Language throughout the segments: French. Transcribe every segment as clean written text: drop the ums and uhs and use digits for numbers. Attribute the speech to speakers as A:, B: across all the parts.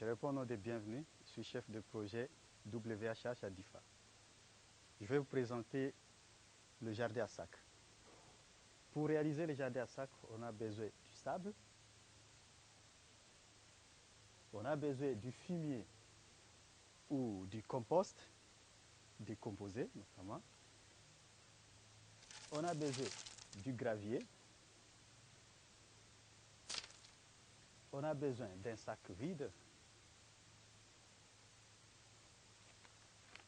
A: Je réponds au nom des bienvenus. Je suis chef de projet WHH à DIFA. Je vais vous présenter le jardin à sac. Pour réaliser le jardin à sac, on a besoin du sable, on a besoin du fumier ou du compost décomposé notamment. On a besoin du gravier. On a besoin d'un sac vide.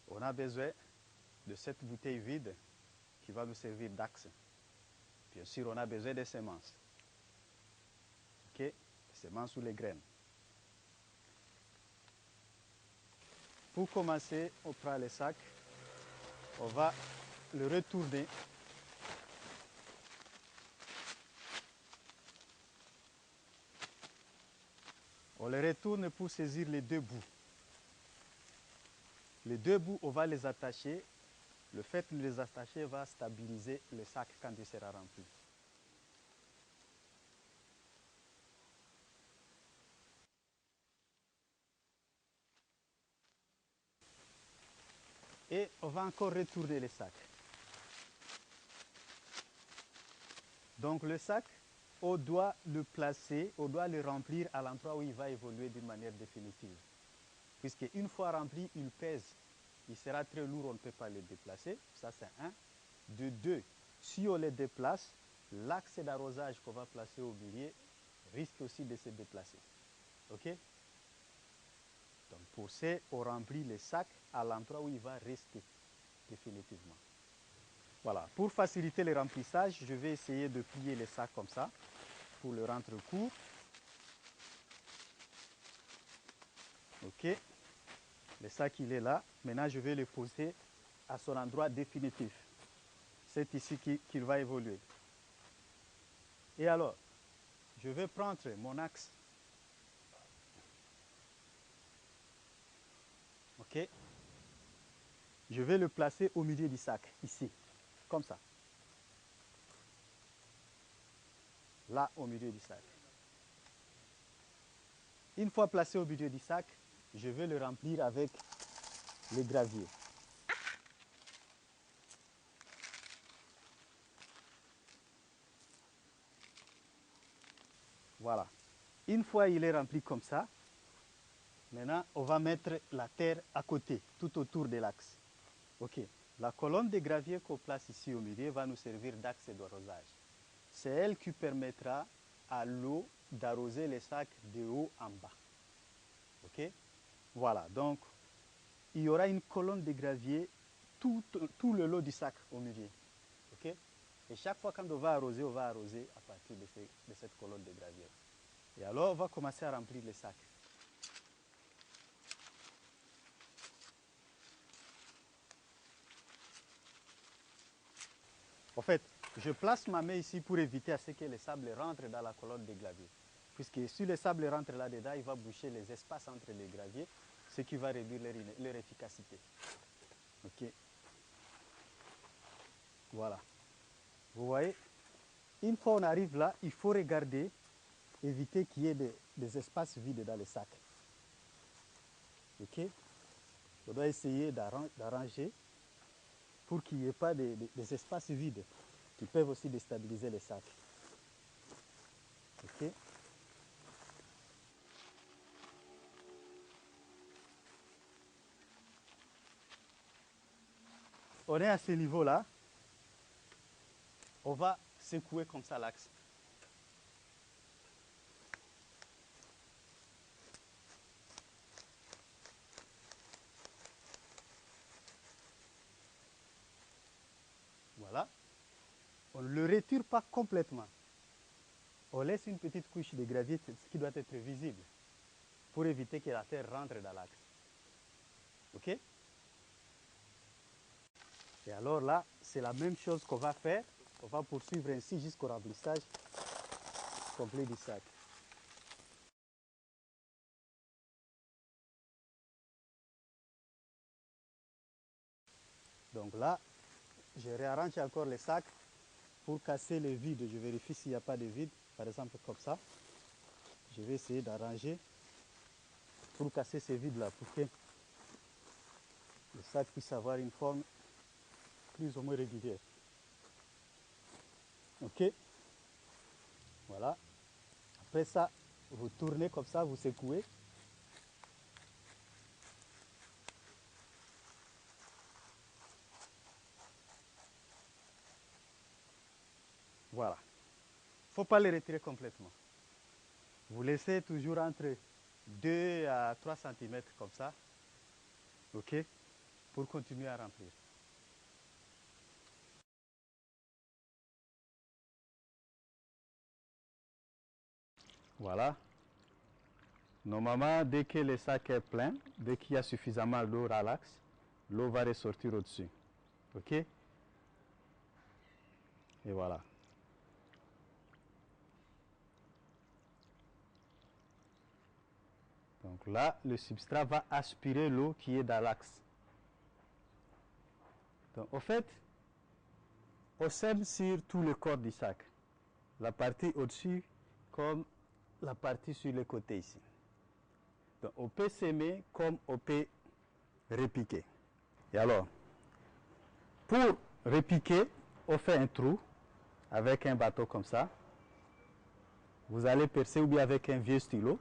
A: On a besoin de cette bouteille vide qui va nous servir d'axe. Bien sûr, on a besoin des semences. Ok? Les semences ou les graines. Pour commencer, on prend le sac, on va le retourner. On le retourne pour saisir les deux bouts. Les deux bouts, on va les attacher. Le fait de les attacher va stabiliser le sac quand il sera rempli. Et on va encore retourner le sac. Donc le sac, on doit le placer, on doit le remplir à l'endroit où il va évoluer d'une manière définitive. Puisque une fois rempli, il pèse. Il sera très lourd, on ne peut pas le déplacer. Ça, c'est un. De deux, si on le déplace, l'axe d'arrosage qu'on va placer au milieu risque aussi de se déplacer. OK? Donc pour ça, on remplit le sac à l'endroit où il va rester définitivement. Voilà. Pour faciliter le remplissage, je vais essayer de plier le sac comme ça pour le rendre court. OK. Le sac, il est là. Maintenant, je vais le poser à son endroit définitif. C'est ici qu'il va évoluer. Et alors, je vais prendre mon axe. OK. Je vais le placer au milieu du sac, ici, comme ça. Là, au milieu du sac. Une fois placé au milieu du sac, je vais le remplir avec le gravier. Voilà. Une fois il est rempli comme ça, maintenant on va mettre la terre à côté, tout autour de l'axe. Ok. La colonne de gravier qu'on place ici au milieu va nous servir d'axe d'arrosage. C'est elle qui permettra à l'eau d'arroser les sacs de haut en bas. Ok. Voilà. Donc il y aura une colonne de gravier tout le long du sac au milieu. Ok. Et chaque fois qu'on va arroser à partir de cette colonne de gravier. Et alors, on va commencer à remplir les sacs. En fait, je place ma main ici pour éviter à ce que le sable rentre dans la colonne des graviers. Puisque si le sable rentre là-dedans, il va boucher les espaces entre les graviers, ce qui va réduire leur efficacité. Ok. Voilà. Vous voyez, une fois on arrive là, il faut regarder, éviter qu'il y ait des espaces vides dans les sacs. Ok. On doit essayer d'arranger pour qu'il n'y ait pas des espaces vides qui peuvent aussi déstabiliser les sacs. Ok. On est à ce niveau-là. On va secouer comme ça l'axe. Voilà. On ne le retire pas complètement. On laisse une petite couche de gravier qui doit être visible pour éviter que la terre rentre dans l'axe. OK? Et alors là, c'est la même chose qu'on va faire. On va poursuivre ainsi jusqu'au remplissage complet du sac. Donc là, je réarrange encore les sacs pour casser les vides. Je vérifie s'il n'y a pas de vide, par exemple comme ça. Je vais essayer d'arranger pour casser ces vides-là, pour que le sac puisse avoir une forme plus ou moins régulière. Ok, voilà. Après ça, vous tournez comme ça, vous secouez. Voilà. Il ne faut pas les retirer complètement. Vous laissez toujours entre 2 à 3 cm comme ça. Ok, pour continuer à remplir. Voilà. Normalement, dès que le sac est plein, dès qu'il y a suffisamment d'eau relaxe, l'eau va ressortir au-dessus. Ok? Et voilà. Donc là, le substrat va aspirer l'eau qui est dans l'axe. Donc, au fait, on sème sur tout le corps du sac. La partie au-dessus comme la partie sur le côté ici. Donc, on peut s'aimer comme on peut repiquer. Et alors, pour repiquer, on fait un trou avec un bateau comme ça. Vous allez percer ou bien avec un vieux stylo.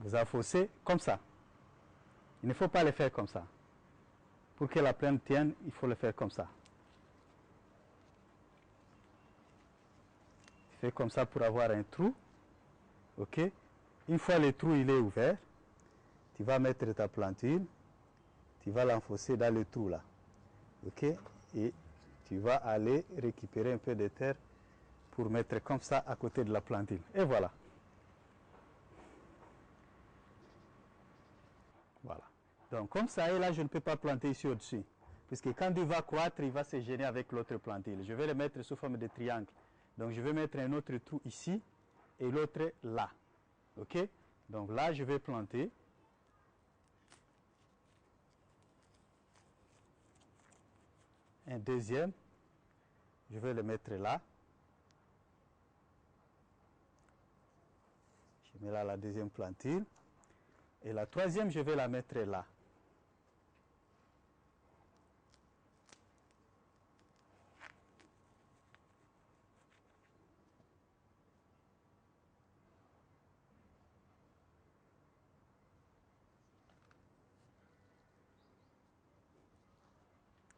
A: Vous affossez comme ça. Il ne faut pas le faire comme ça. Pour que la plainte tienne, il faut le faire comme ça. Fais comme ça pour avoir un trou. Ok. Une fois le trou il est ouvert, tu vas mettre ta plantule, tu vas l'enfoncer dans le trou là. Ok. Et tu vas aller récupérer un peu de terre pour mettre comme ça à côté de la plantule. Et voilà. Voilà. Donc comme ça, et là je ne peux pas planter ici au-dessus. Puisque quand il va croître, il va se gêner avec l'autre plantule. Je vais le mettre sous forme de triangle. Donc je vais mettre un autre trou ici et l'autre là. Ok? Donc là, je vais planter. Un deuxième. Je vais le mettre là. Je mets là la deuxième plantule. Et la troisième, je vais la mettre là.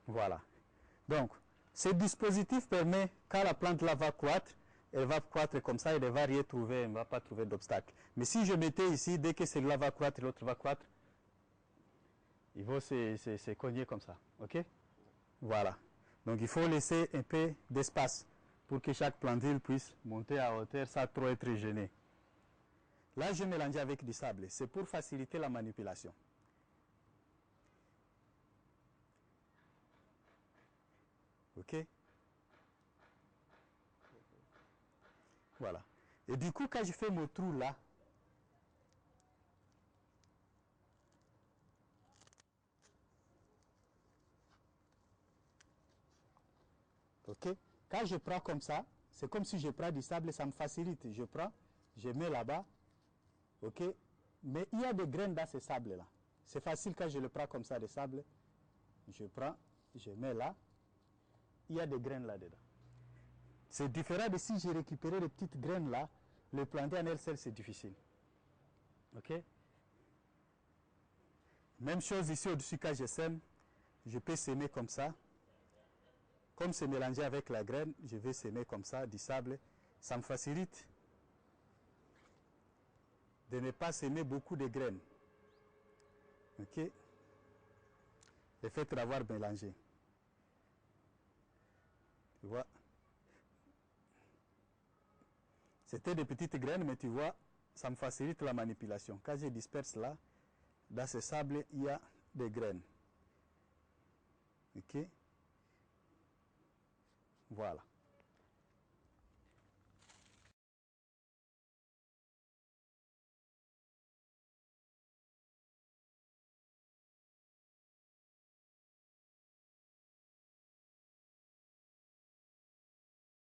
A: Voilà. Donc, ce dispositif permet, quand la plante là va croître, elle va croître comme ça, elle ne va rien trouver, elle ne va pas trouver d'obstacle. Mais si je mettais ici, dès que celui-là va croître, l'autre va croître, il va se cogner comme ça. Ok? Voilà. Donc, il faut laisser un peu d'espace pour que chaque plantule puisse monter à hauteur sans trop être gêné. Là, je mélange avec du sable. C'est pour faciliter la manipulation. Ok? Voilà. Et du coup, quand je fais mon trou là, ok? Quand je prends comme ça, c'est comme si je prends du sable, ça me facilite. Je prends, je mets là-bas, ok? Mais il y a des graines dans ce sable-là. C'est facile quand je le prends comme ça, le sable. Je prends, je mets là. Il y a des graines là-dedans. C'est différent de si j'ai récupéré les petites graines là. Le planter en elle seule, c'est difficile. Ok? Même chose ici au-dessus quand je sème. Je peux semer comme ça. Comme c'est mélangé avec la graine, je vais semer comme ça, du sable. Ça me facilite de ne pas semer beaucoup de graines. Ok? Le fait d'avoir mélangé. Tu vois? C'était des petites graines, mais tu vois, ça me facilite la manipulation. Quand je disperse là, dans ce sable, il y a des graines. Ok? Voilà.